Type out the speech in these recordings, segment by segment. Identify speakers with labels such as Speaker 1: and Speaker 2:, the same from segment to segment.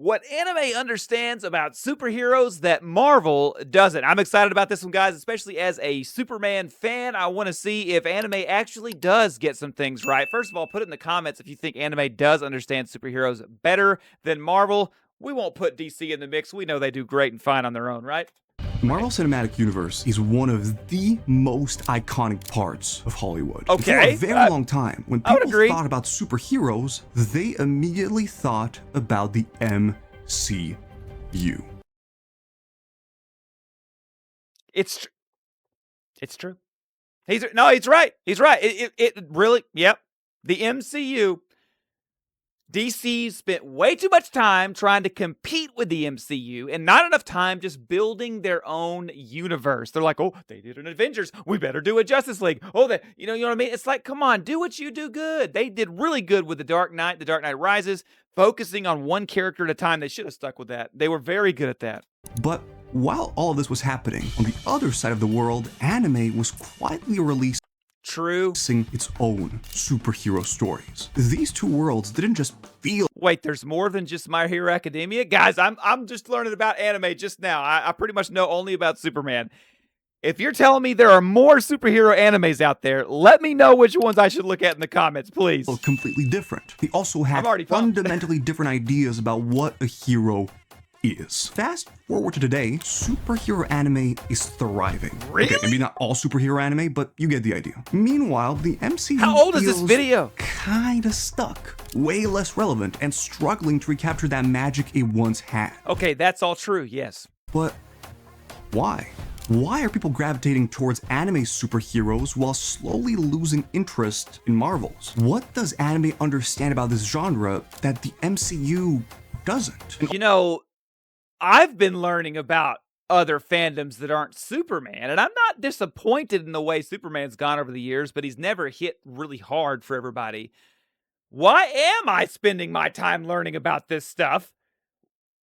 Speaker 1: What anime understands about superheroes that Marvel doesn't. I'm excited about this one, guys, especially as a Superman fan. I want to see if anime actually does get some things right. First of all, put it in the comments if you think anime does understand superheroes better than Marvel. We won't put DC in the mix. We know they do great and fine on their own, right?
Speaker 2: Marvel Cinematic Universe is one of the most iconic parts of Hollywood.
Speaker 1: Okay.
Speaker 2: For a very long time, when people
Speaker 1: agree.
Speaker 2: thought about superheroes, they immediately thought about the MCU.
Speaker 1: It's true. He's right. He's right. It really, yep. The MCU. DC spent way too much time trying to compete with the MCU and not enough time just building their own universe. They're like, oh, they did an Avengers. We better do a Justice League. Oh, you know what I mean? It's like, come on, do what you do good. They did really good with The Dark Knight Rises, focusing on one character at a time. They should have stuck with that. They were very good at that.
Speaker 2: But while all of this was happening, on the other side of the world, anime was quietly releasing its own superhero stories. These two worlds didn't just feel...
Speaker 1: Wait, there's more than just My Hero Academia? Guys, I'm just learning about anime just now. I pretty much know only about Superman. If you're telling me there are more superhero animes out there, let me know which ones I should look at in the comments, please.
Speaker 2: Completely different. They also had fundamentally different ideas about what a hero is. Fast forward to today, superhero anime is thriving.
Speaker 1: Really?
Speaker 2: Okay, maybe not all superhero anime, but you get the idea. Meanwhile, the MCU
Speaker 1: How old is this video?
Speaker 2: Kinda stuck, way less relevant, and struggling to recapture that magic it once had.
Speaker 1: Okay, that's all true, yes.
Speaker 2: But why? Why are people gravitating towards anime superheroes while slowly losing interest in Marvels? What does anime understand about this genre that the MCU doesn't?
Speaker 1: You know, I've been learning about other fandoms that aren't Superman, and I'm not disappointed in the way Superman's gone over the years, but he's never hit really hard for everybody. Why am I spending my time learning about this stuff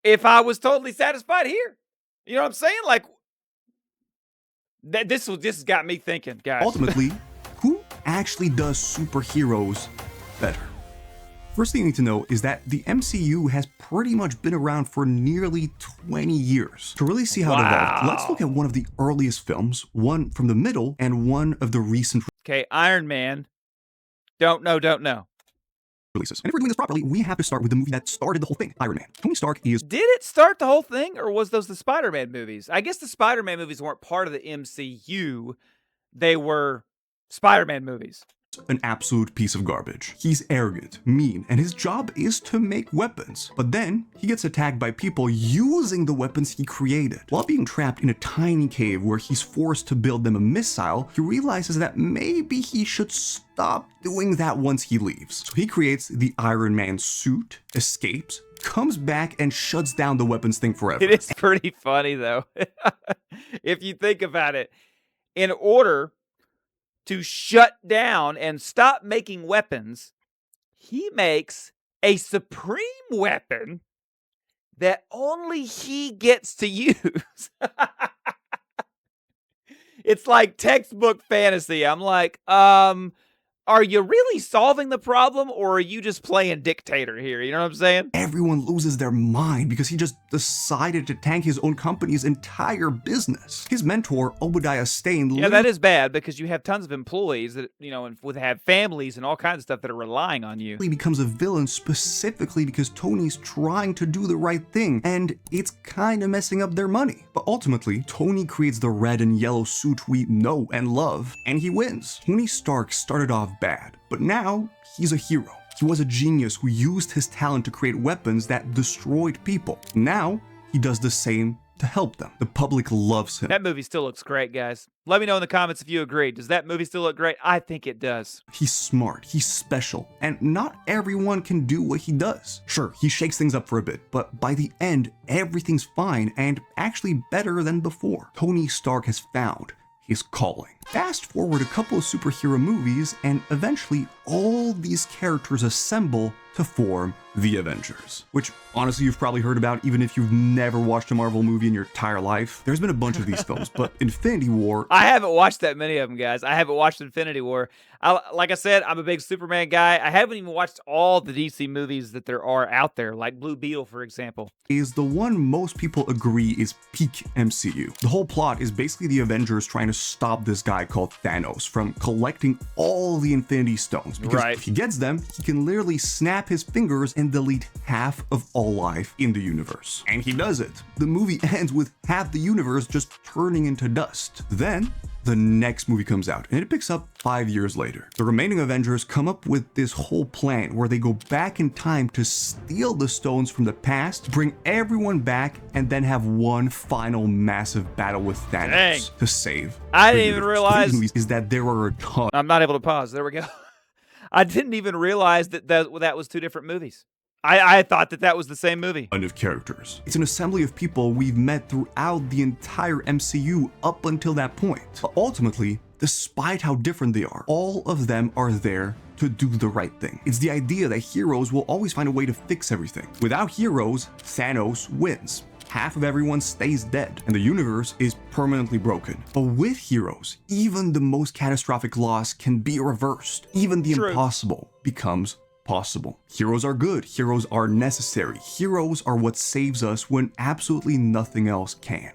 Speaker 1: if I was totally satisfied here? You know what I'm saying? Like, this has got me thinking, guys.
Speaker 2: Ultimately, who actually does superheroes better? First thing you need to know is that the MCU has pretty much been around for nearly 20 years. To really see how it evolved, let's look at one of the earliest films, one from the middle, and one of the recent
Speaker 1: Okay, Iron Man. Don't know.
Speaker 2: releases. And if we're doing this properly, we have to start with the movie that started the whole thing, Iron Man. Tony Stark is...
Speaker 1: Did it start the whole thing, or was those the Spider-Man movies? I guess the Spider-Man movies weren't part of the MCU. They were Spider-Man movies.
Speaker 2: An absolute piece of garbage. He's arrogant, mean, and his job is to make weapons. But then, he gets attacked by people using the weapons he created. While being trapped in a tiny cave where he's forced to build them a missile, he realizes that maybe he should stop doing that once he leaves. So he creates the Iron Man suit, escapes, comes back, and shuts down the weapons thing forever.
Speaker 1: It is pretty funny, though. If you think about it. In order to shut down and stop making weapons, he makes a supreme weapon that only he gets to use. It's like textbook fantasy. I'm like, are you really solving the problem, or are you just playing dictator here? You know what I'm saying?
Speaker 2: Everyone loses their mind because he just decided to tank his own company's entire business. His mentor, Obadiah Stane...
Speaker 1: Yeah, that is bad because you have tons of employees that, you know, and would have families and all kinds of stuff that are relying on you.
Speaker 2: He becomes a villain specifically because Tony's trying to do the right thing, and it's kind of messing up their money. But ultimately, Tony creates the red and yellow suit we know and love, and he wins. Tony Stark started off bad, but now he's a hero. He was a genius who used his talent to create weapons that destroyed people. Now he does the same to help them. The public loves him.
Speaker 1: That movie still looks great, guys. Let me know in the comments if you agree. Does that movie still look great? I think it does.
Speaker 2: He's smart, he's special, and not everyone can do what he does. Sure, he shakes things up for a bit, but by the end, everything's fine and actually better than before. Tony Stark has found his calling. Fast forward a couple of superhero movies, and eventually all these characters assemble to form the Avengers, which honestly you've probably heard about even if you've never watched a Marvel movie in your entire life. There's been a bunch of these films, but Infinity War...
Speaker 1: I haven't watched that many of them, guys. I haven't watched Infinity War. Like I said, I'm a big Superman guy. I haven't even watched all the DC movies that there are out there, like Blue Beetle, for example.
Speaker 2: Is the one most people agree is peak MCU. The whole plot is basically the Avengers trying to stop this guy called Thanos from collecting all the Infinity Stones, because if he gets them, he can literally snap his fingers and delete half of all life in the universe. And he does it. The movie ends with half the universe just turning into dust. Then the next movie comes out, and it picks up 5 years later. The remaining Avengers come up with this whole plan where they go back in time to steal the stones from the past, bring everyone back, and then have one final massive battle with Thanos to save.
Speaker 1: I didn't even realize
Speaker 2: is that there are a ton.
Speaker 1: I'm not able to pause. There we go. I didn't even realize that was two different movies. I thought that was the same movie.
Speaker 2: Of characters. It's an assembly of people we've met throughout the entire MCU up until that point. But ultimately, despite how different they are, all of them are there to do the right thing. It's the idea that heroes will always find a way to fix everything. Without heroes, Thanos wins. Half of everyone stays dead, and the universe is permanently broken. But with heroes, even the most catastrophic loss can be reversed. Even the impossible becomes possible. Heroes are good. Heroes are necessary. Heroes are what saves us when absolutely nothing else can.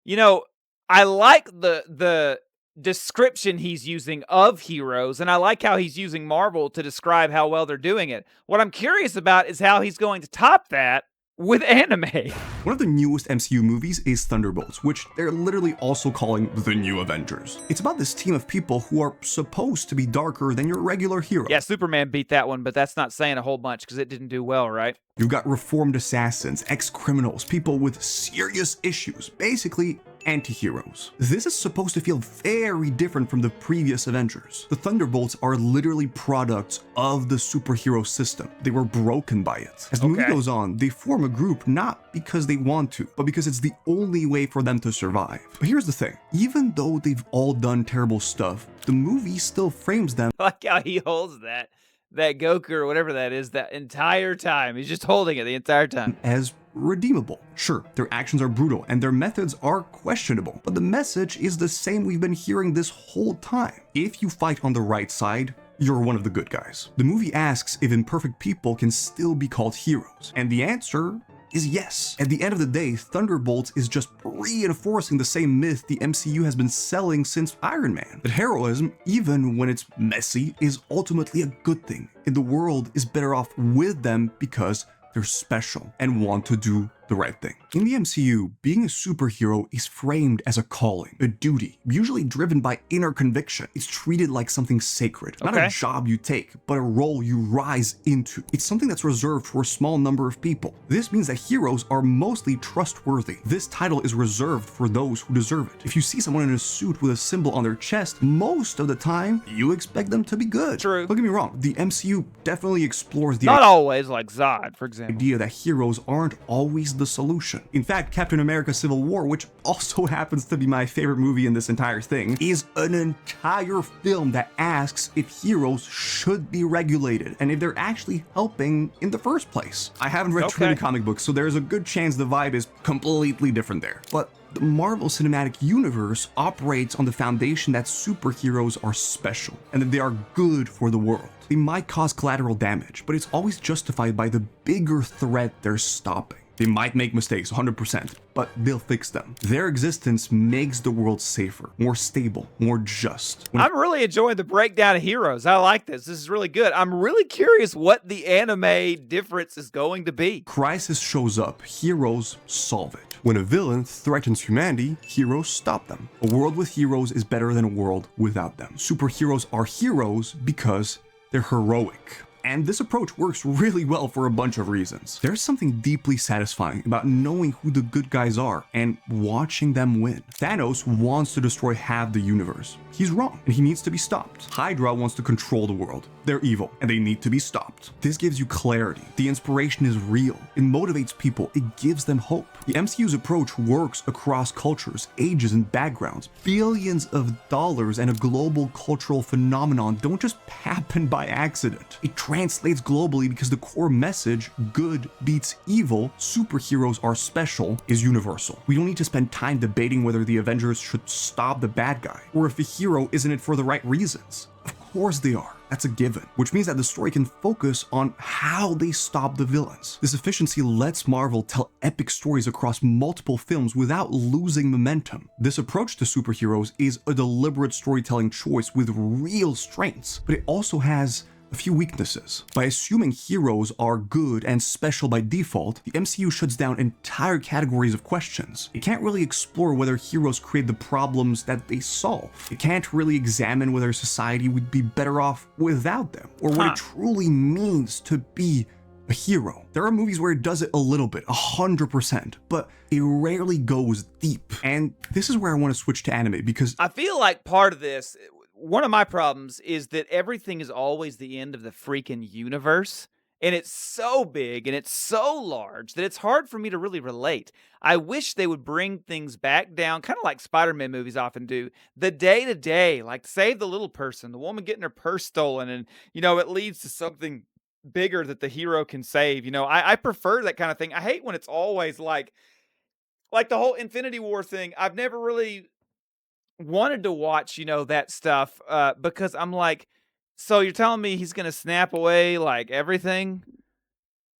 Speaker 1: You know, I like the description he's using of heroes, and I like how he's using Marvel to describe how well they're doing it. What I'm curious about is how he's going to top that with anime.
Speaker 2: One of the newest MCU movies is Thunderbolts, which they're literally also calling the New Avengers. It's about this team of people who are supposed to be darker than your regular hero.
Speaker 1: Yeah, Superman beat that one, but that's not saying a whole bunch because it didn't do well, right?
Speaker 2: You've got reformed assassins, ex-criminals, people with serious issues, basically anti-heroes. This is supposed to feel very different from the previous Avengers. The Thunderbolts are literally products of the superhero system. They were broken by it. As the movie goes on, they form a group not because they want to, but because it's the only way for them to survive. But here's the thing, even though they've all done terrible stuff, the movie still frames them.
Speaker 1: I like how he holds that Goku or whatever that is that entire time. He's just holding it the entire time.
Speaker 2: As redeemable. Sure, their actions are brutal and their methods are questionable, but the message is the same we've been hearing this whole time. If you fight on the right side, you're one of the good guys. The movie asks if imperfect people can still be called heroes, and the answer is yes. At the end of the day, Thunderbolts is just reinforcing the same myth the MCU has been selling since Iron Man. That heroism, even when it's messy, is ultimately a good thing, and the world is better off with them because they're special and want to do the right thing. In the MCU, being a superhero is framed as a calling, a duty, usually driven by inner conviction. It's treated like something sacred, not a job you take, but a role you rise into. It's something that's reserved for a small number of people. This means that heroes are mostly trustworthy. This title is reserved for those who deserve it. If you see someone in a suit with a symbol on their chest, most of the time, you expect them to be good.
Speaker 1: True.
Speaker 2: Don't get me wrong, the MCU definitely explores the
Speaker 1: Not always, like Zod, for example.
Speaker 2: idea that heroes aren't always the solution. In fact, Captain America Civil War, which also happens to be my favorite movie in this entire thing, is an entire film that asks if heroes should be regulated and if they're actually helping in the first place. I haven't read too many comic books, so there's a good chance the vibe is completely different there. But the Marvel Cinematic Universe operates on the foundation that superheroes are special and that they are good for the world. They might cause collateral damage, but it's always justified by the bigger threat they're stopping. They might make mistakes, 100%, but they'll fix them. Their existence makes the world safer, more stable, more just.
Speaker 1: I'm really enjoying the breakdown of heroes. I like this. This is really good. I'm really curious what the anime difference is going to be.
Speaker 2: Crisis shows up, heroes solve it. When a villain threatens humanity, heroes stop them. A world with heroes is better than a world without them. Superheroes are heroes because they're heroic. And this approach works really well for a bunch of reasons. There's something deeply satisfying about knowing who the good guys are and watching them win. Thanos wants to destroy half the universe. He's wrong, and he needs to be stopped. Hydra wants to control the world. They're evil, and they need to be stopped. This gives you clarity. The inspiration is real. It motivates people. It gives them hope. The MCU's approach works across cultures, ages, and backgrounds. Billions of dollars and a global cultural phenomenon don't just happen by accident. It translates globally because the core message, good beats evil, superheroes are special, is universal. We don't need to spend time debating whether the Avengers should stop the bad guy, or if a hero is in it for the right reasons. Of course they are. That's a given, which means that the story can focus on how they stop the villains. This efficiency lets Marvel tell epic stories across multiple films without losing momentum. This approach to superheroes is a deliberate storytelling choice with real strengths, but it also has a few weaknesses. By assuming heroes are good and special by default, the MCU shuts down entire categories of questions. It can't really explore whether heroes create the problems that they solve. It can't really examine whether society would be better off without them, or what it truly means to be a hero. There are movies where it does it a little bit, 100%, but it rarely goes deep. And this is where I want to switch to anime, because
Speaker 1: I feel like part of this, one of my problems is that everything is always the end of the freaking universe. And it's so big and it's so large that it's hard for me to really relate. I wish they would bring things back down, kind of like Spider-Man movies often do. The day-to-day, like save the little person, the woman getting her purse stolen, and, it leads to something bigger that the hero can save. I prefer that kind of thing. I hate when it's always like the whole Infinity War thing. I've never really wanted to watch, that stuff, because I'm like, so you're telling me he's gonna snap away like everything?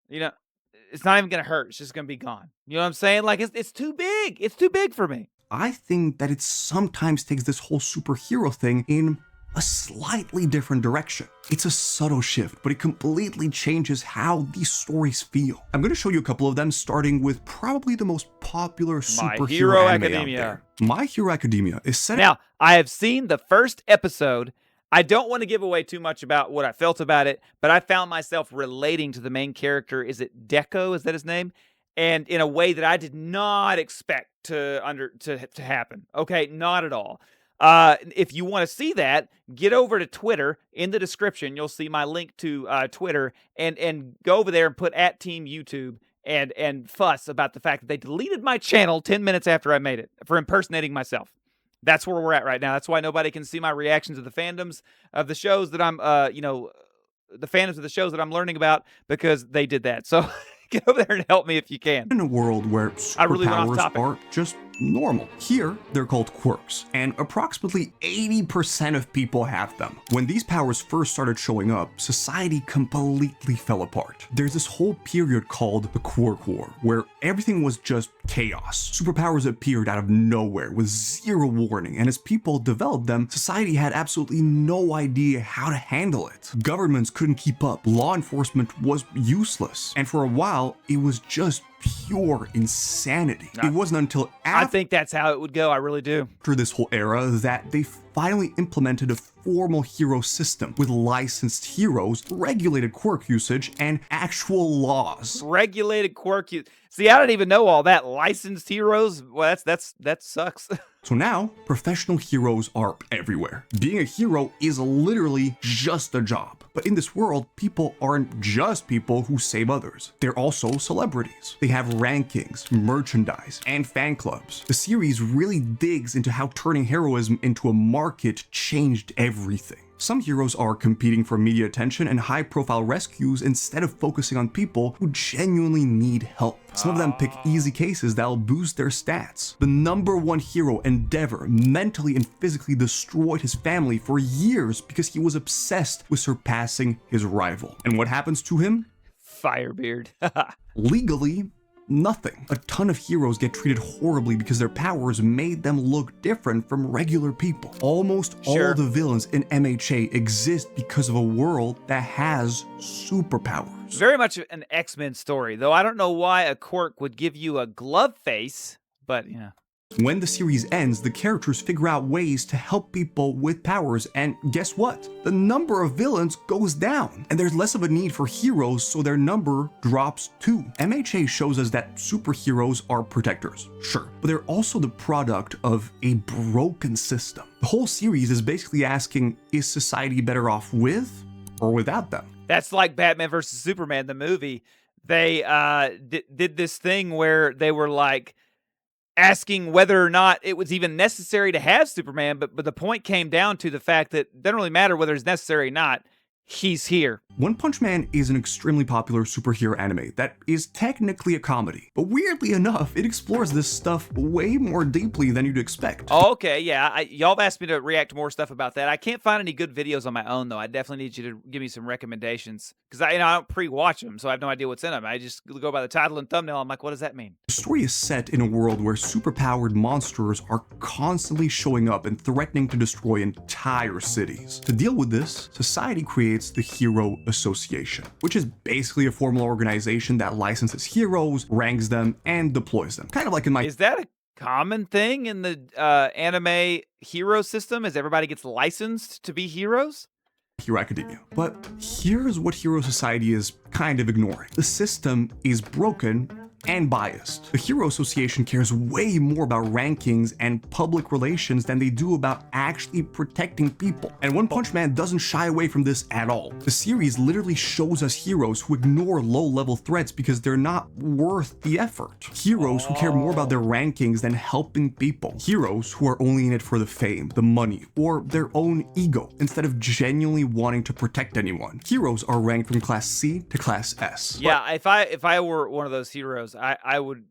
Speaker 1: It's not even gonna hurt. It's just gonna be gone. You know what I'm saying? Like it's too big. It's too big for me.
Speaker 2: I think that it sometimes takes this whole superhero thing in a slightly different direction. It's a subtle shift, but it completely changes how these stories feel. I'm going to show you a couple of them, starting with probably the most popular superhero anime out there. My Hero Academia is set.
Speaker 1: Now, I have seen the first episode. I don't want to give away too much about what I felt about it, but I found myself relating to the main character. Is it Deco? Is that his name? And in a way that I did not expect to happen. Okay, not at all. If you want to see that, get over to Twitter. In the description, you'll see my link to Twitter, and go over there and put @TeamYouTube and fuss about the fact that they deleted my channel 10 minutes after I made it for impersonating myself. That's where we're at right now. That's why nobody can see my reactions to the fandoms of the shows that I'm, the fandoms of the shows that I'm learning about, because they did that. So get over there and help me if you can.
Speaker 2: In a world where superpowers are just normal. Here, they're called quirks, and approximately 80% of people have them. When these powers first started showing up, society completely fell apart. There's this whole period called the Quirk War, where everything was just chaos. Superpowers appeared out of nowhere with zero warning, and as people developed them, society had absolutely no idea how to handle it. Governments couldn't keep up, law enforcement was useless, and for a while, it was just pure insanity. It wasn't until
Speaker 1: I think that's how it would go. I really do.
Speaker 2: After this whole era that they finally implemented a formal hero system with licensed heroes, regulated quirk usage, and actual laws.
Speaker 1: Regulated quirk use. See, I didn't even know all that. Licensed heroes? Well, that sucks.
Speaker 2: So now, professional heroes are everywhere. Being a hero is literally just a job. But in this world, people aren't just people who save others. They're also celebrities. They have rankings, merchandise, and fan clubs. The series really digs into how turning heroism into a market changed everything. Some heroes are competing for media attention and high-profile rescues instead of focusing on people who genuinely need help. Some of them pick easy cases that'll boost their stats. The #1 hero, Endeavor, mentally and physically destroyed his family for years because he was obsessed with surpassing his rival. And what happens to him?
Speaker 1: Firebeard.
Speaker 2: Legally, nothing. A ton of heroes get treated horribly because their powers made them look different from regular people. Almost all the villains in MHA exist because of a world that has superpowers.
Speaker 1: Very much an X-Men story, though I don't know why a quirk would give you a glove face, but yeah.
Speaker 2: When the series ends, the characters figure out ways to help people with powers, and guess what? The number of villains goes down, and there's less of a need for heroes, so their number drops too. MHA shows us that superheroes are protectors, sure, but they're also the product of a broken system. The whole series is basically asking, is society better off with or without them?
Speaker 1: That's like Batman versus Superman, the movie. They did this thing where they were like asking whether or not it was even necessary to have Superman, but the point came down to the fact that it doesn't really matter whether it's necessary or not. He's here.
Speaker 2: One Punch Man is an extremely popular superhero anime that is technically a comedy, but weirdly enough, it explores this stuff way more deeply than you'd expect.
Speaker 1: Oh, okay, yeah. Y'all have asked me to react to more stuff about that. I can't find any good videos on my own, though. I definitely need you to give me some recommendations, because I don't pre-watch them, so I have no idea what's in them. I just go by the title and thumbnail. I'm like, what does that mean?
Speaker 2: The story is set in a world where superpowered monsters are constantly showing up and threatening to destroy entire cities. To deal with this, society creates the Hero Association, which is basically a formal organization that licenses heroes, ranks them, and deploys them. Kind of like in my—
Speaker 1: Is that a common thing in the anime hero system? As everybody gets licensed to be heroes?
Speaker 2: Hero Academia. But here's what Hero Society is kind of ignoring. The system is broken and biased. The Hero Association cares way more about rankings and public relations than they do about actually protecting people. And One Punch Man doesn't shy away from this at all. The series literally shows us heroes who ignore low-level threats because they're not worth the effort. Heroes who care more about their rankings than helping people. Heroes who are only in it for the fame, the money, or their own ego, instead of genuinely wanting to protect anyone. Heroes are ranked from Class C to Class S.
Speaker 1: Yeah, if I were one of those heroes, I would,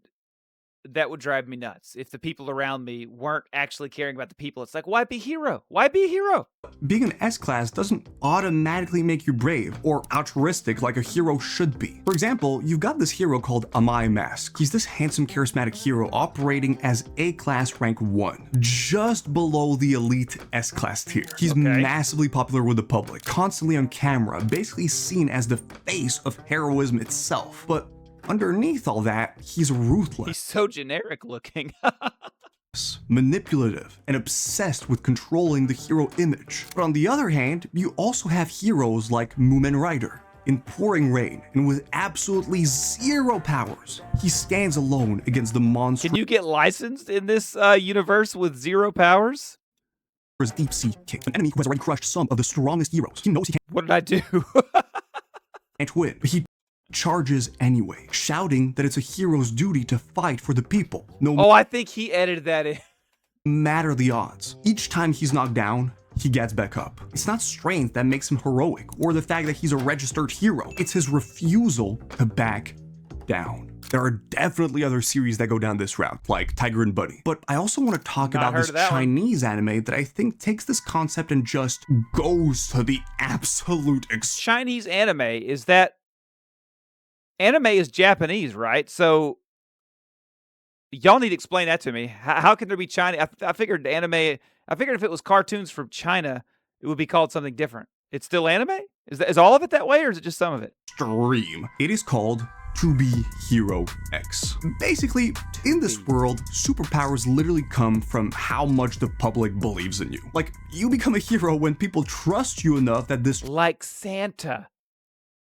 Speaker 1: that would drive me nuts. If the people around me weren't actually caring about the people, it's like, why be a hero? Why be a hero?
Speaker 2: Being an S-class doesn't automatically make you brave or altruistic like a hero should be. For example, you've got this hero called Amai Mask. He's this handsome, charismatic hero operating as A-class rank 1, just below the elite S-class tier. He's massively popular with the public, constantly on camera, basically seen as the face of heroism itself. But underneath all that, he's ruthless.
Speaker 1: He's so generic looking.
Speaker 2: Manipulative, and obsessed with controlling the hero image. But on the other hand, you also have heroes like Moomin Rider. In pouring rain, and with absolutely zero powers, he stands alone against the monster.
Speaker 1: Can you get licensed in this universe with zero powers?
Speaker 2: Deep Sea King, an enemy who has already crushed some of the strongest heroes. He knows he
Speaker 1: What did I do?
Speaker 2: can't win, but he charges anyway, shouting that it's a hero's duty to fight for the people, no
Speaker 1: I think he edited that in.
Speaker 2: matter the odds. Each time he's knocked down, he gets back up. It's not strength that makes him heroic, or the fact that he's a registered hero. It's his refusal to back down. There are definitely other series that go down this route, like Tiger and Bunny. But I also want to talk about this Chinese anime that I think takes this concept and just goes to the absolute
Speaker 1: Chinese anime, is that... Anime is Japanese, right? So y'all need to explain that to me. How can there be China? I figured anime. I figured if it was cartoons from China, it would be called something different. It's still anime? Is all of it that way, or is it just some of it?
Speaker 2: Extreme. It is called To Be Hero X. Basically, in this world, superpowers literally come from how much the public believes in you. Like, you become a hero when people trust you enough that this—
Speaker 1: like Santa.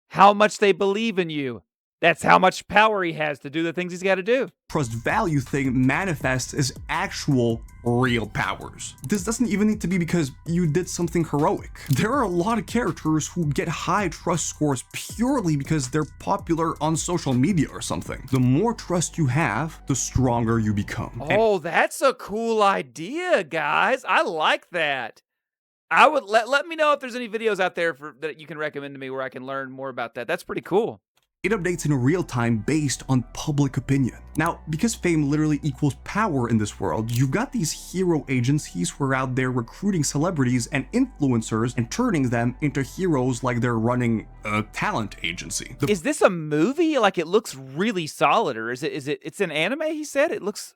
Speaker 1: How much they believe in you. That's how much power he has to do the things he's got to do.
Speaker 2: trust value thing manifests as actual real powers. This doesn't even need to be because you did something heroic. There are a lot of characters who get high trust scores purely because they're popular on social media or something. The more trust you have, the stronger you become.
Speaker 1: Oh, that's a cool idea, guys. I like that. I would let me know if there's any videos out there that you can recommend to me where I can learn more about that. That's pretty cool.
Speaker 2: It updates in real time based on public opinion. Now, because fame literally equals power in this world, you've got these hero agencies who are out there recruiting celebrities and influencers and turning them into heroes like they're running a talent agency.
Speaker 1: Is this a movie? Like, it looks really solid, or is it, it's an anime, he said? It looks,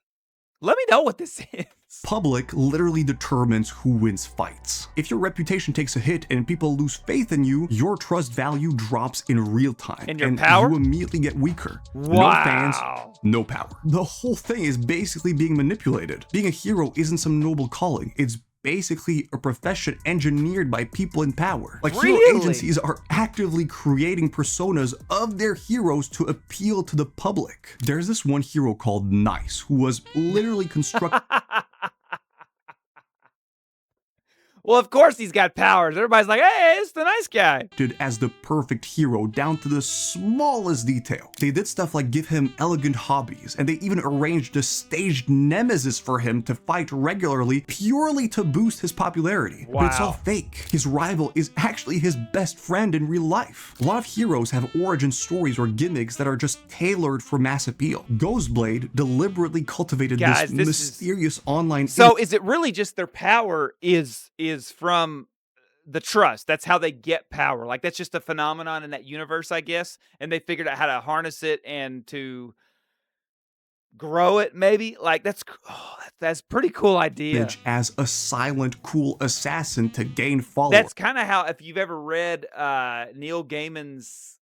Speaker 1: let me know what this is.
Speaker 2: Public literally determines who wins fights. If your reputation takes a hit and people lose faith in you, your trust value drops in real time.
Speaker 1: And your power?
Speaker 2: You immediately get weaker.
Speaker 1: Wow.
Speaker 2: No fans, no power. The whole thing is basically being manipulated. Being a hero isn't some noble calling. It's basically a profession engineered by people in power. Like, hero agencies are actively creating personas of their heroes to appeal to the public. There's this one hero called Nice, who was literally constructed
Speaker 1: Well, of course he's got powers. Everybody's like, hey, it's the nice guy.
Speaker 2: as the perfect hero down to the smallest detail. They did stuff like give him elegant hobbies, and they even arranged a staged nemesis for him to fight regularly purely to boost his popularity.
Speaker 1: Wow.
Speaker 2: But it's all fake. His rival is actually his best friend in real life. A lot of heroes have origin stories or gimmicks that are just tailored for mass appeal. Ghostblade deliberately cultivated this mysterious online...
Speaker 1: So is it really just their power is from the trust? That's how they get power. Like, that's just a phenomenon in that universe, I guess. And they figured out how to harness it and to grow it, maybe. Like, that's pretty cool idea.
Speaker 2: As a silent, cool assassin to gain followers.
Speaker 1: That's kind of how, if you've ever read Neil Gaiman's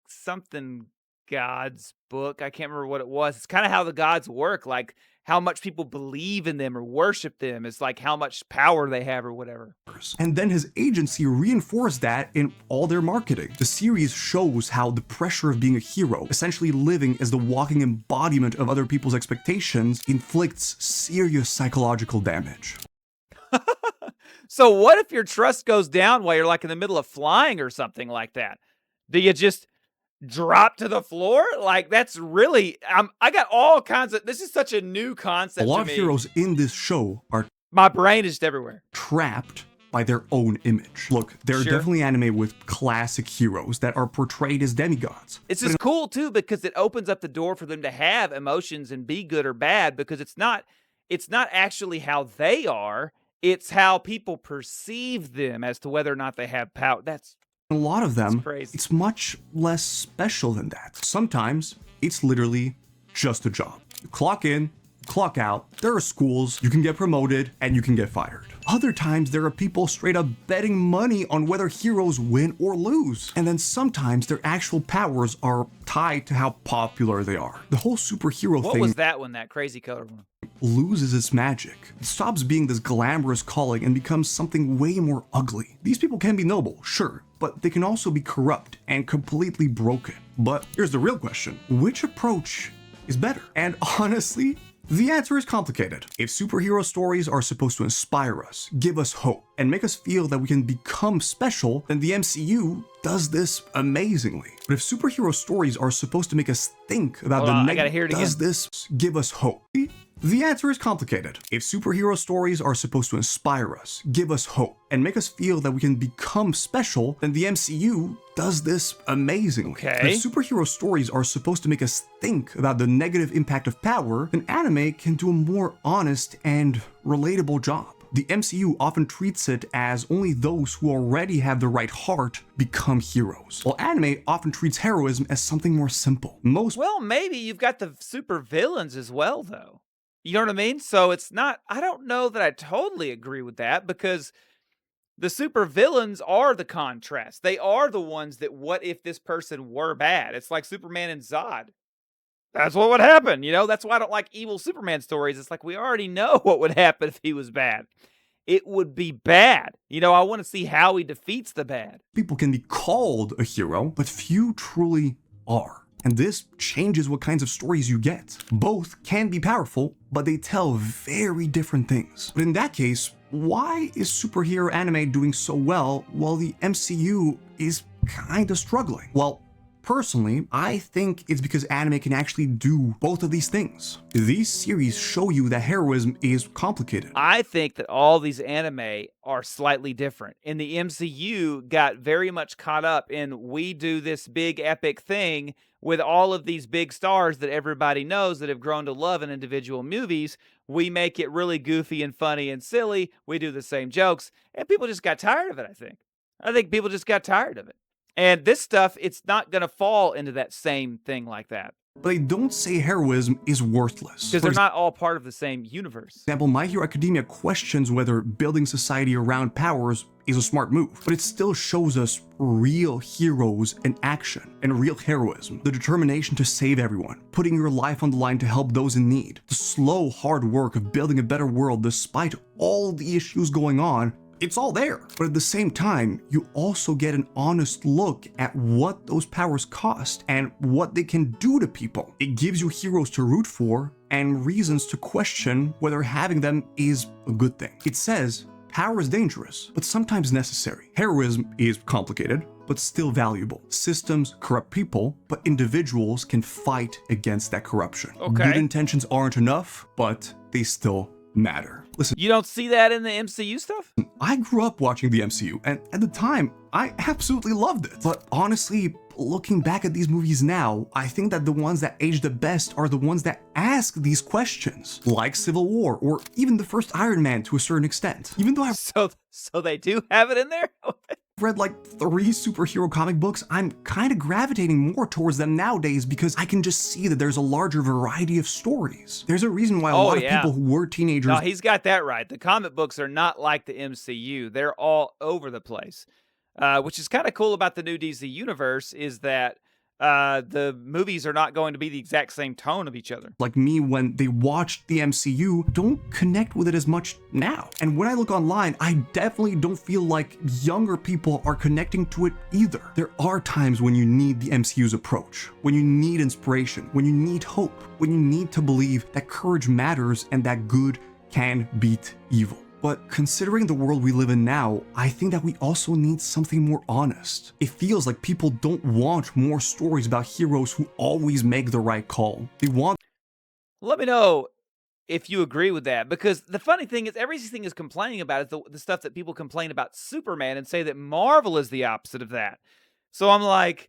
Speaker 1: something gods book, I can't remember what it was. It's kind of how the gods work. Like, how much people believe in them or worship them. It's like how much power they have or whatever.
Speaker 2: And then his agency reinforced that in all their marketing. The series shows how the pressure of being a hero, essentially living as the walking embodiment of other people's expectations, inflicts serious psychological damage.
Speaker 1: So what if your trust goes down while you're like in the middle of flying or something like that? Do you just drop to the floor? Like, that's really, I got all kinds of, this is such a new concept.
Speaker 2: A lot of heroes in this show are,
Speaker 1: my brain is just everywhere,
Speaker 2: trapped by their own image. Look, there are definitely anime with classic heroes that are portrayed as demigods.
Speaker 1: It's just cool too, because it opens up the door for them to have emotions and be good or bad, because it's not actually how they are, it's how people perceive them as to whether or not they have power.
Speaker 2: A lot of them, it's much less special than that. Sometimes, it's literally just a job. You clock in, clock out, there are schools, you can get promoted, and you can get fired. Other times, there are people straight up betting money on whether heroes win or lose. And then sometimes, their actual powers are tied to how popular they are. The whole superhero thing...
Speaker 1: What was that one, that crazy color one?
Speaker 2: Loses its magic. It stops being this glamorous calling and becomes something way more ugly. These people can be noble, sure, but they can also be corrupt and completely broken. But here's the real question. Which approach is better? And honestly, the answer is complicated. If superhero stories are supposed to inspire us, give us hope, and make us feel that we can become special, then the MCU does this amazingly. But if superhero stories are supposed to make us think about the negative, does this give us hope? The answer is complicated. If superhero stories are supposed to inspire us, give us hope, and make us feel that we can become special, then the MCU does this amazingly.
Speaker 1: Okay.
Speaker 2: But if superhero stories are supposed to make us think about the negative impact of power, then anime can do a more honest and relatable job. The MCU often treats it as only those who already have the right heart become heroes, while anime often treats heroism as something more simple.
Speaker 1: Well, maybe you've got the super villains as well, though. You know what I mean? So it's not, I don't know that I totally agree with that, because the super villains are the contrast. They are the ones that, what if this person were bad? It's like Superman and Zod. That's what would happen, you know? That's why I don't like evil Superman stories. It's like, we already know what would happen if he was bad. It would be bad. You know, I want to see how he defeats the bad.
Speaker 2: People can be called a hero, but few truly are. And this changes what kinds of stories you get. Both can be powerful, but they tell very different things. But in that case, why is superhero anime doing so well while the MCU is kinda struggling? Well, personally, I think it's because anime can actually do both of these things. These series show you that heroism is complicated.
Speaker 1: I think that all these anime are slightly different. And the MCU got very much caught up in, we do this big epic thing with all of these big stars that everybody knows that have grown to love in individual movies. We make it really goofy and funny and silly. We do the same jokes. And people just got tired of it, I think. I think people just got tired of it. And this stuff, it's not going to fall into that same thing like that.
Speaker 2: but they don't say heroism is worthless.
Speaker 1: Because they're not all part of the same universe.
Speaker 2: For example, My Hero Academia questions whether building society around powers is a smart move, but it still shows us real heroes in action and real heroism. The determination to save everyone, putting your life on the line to help those in need, the slow, hard work of building a better world despite all the issues going on. It's all there. But at the same time, you also get an honest look at what those powers cost and what they can do to people. It gives you heroes to root for and reasons to question whether having them is a good thing. It says, power is dangerous, but sometimes necessary. Heroism is complicated, but still valuable. Systems corrupt people, but individuals can fight against that corruption.
Speaker 1: Okay.
Speaker 2: Good intentions aren't enough, but they still matter. Listen,
Speaker 1: You don't see that in the MCU stuff?
Speaker 2: I grew up watching the MCU, and at the time, I absolutely loved it. But honestly, looking back at these movies now, I think that the ones that age the best are the ones that ask these questions, like Civil War, or even the first Iron Man to a certain extent. Even though I've
Speaker 1: So they do have it in there?
Speaker 2: read like 3 superhero comic books, I'm kind of gravitating more towards them nowadays because I can just see that there's a larger variety of stories. There's a reason why a lot of people who were teenagers...
Speaker 1: No, he's got that right. The comic books are not like the MCU. They're all over the place. Which is kind of cool about the new DC universe is that the movies are not going to be the exact same tone of each other.
Speaker 2: like me, when they watched the MCU, don't connect with it as much now. And when I look online, I definitely don't feel like younger people are connecting to it either. There are times when you need the MCU's approach, when you need inspiration, when you need hope, when you need to believe that courage matters and that good can beat evil. But considering the world we live in now, I think that we also need something more honest. It feels like people don't want more stories about heroes who always make the right call. They want...
Speaker 1: Let me know if you agree with that, because the funny thing is everything is complaining about is the stuff that people complain about Superman and say that Marvel is the opposite of that. So I'm like,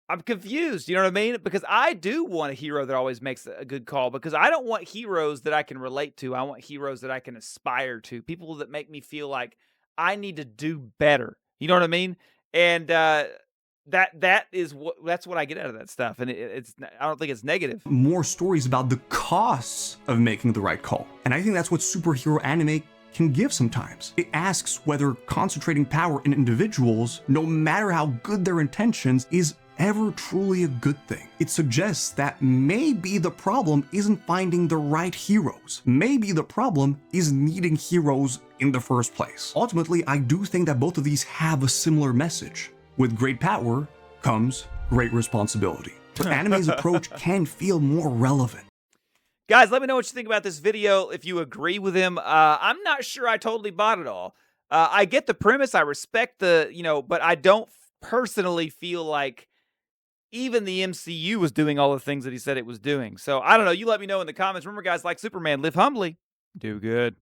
Speaker 1: I'm confused, you know what I mean? Because I do want a hero that always makes a good call, because I don't want heroes that I can relate to. I want heroes that I can aspire to, people that make me feel like I need to do better. You know what I mean? And that's what I get out of that stuff, and I don't think it's negative.
Speaker 2: more stories about the costs of making the right call. And I think that's what superhero anime can give sometimes. It asks whether concentrating power in individuals, no matter how good their intentions, is ever truly a good thing. It suggests that maybe the problem isn't finding the right heroes. Maybe the problem is needing heroes in the first place. Ultimately, I do think that both of these have a similar message. With great power comes great responsibility. But anime's approach can feel more relevant.
Speaker 1: Guys, let me know what you think about this video, if you agree with him. I'm not sure I totally bought it all. I get the premise, I respect but I don't personally feel like even the MCU was doing all the things that he said it was doing. So I don't know, you let me know in the comments. Remember guys, like Superman, live humbly, do good.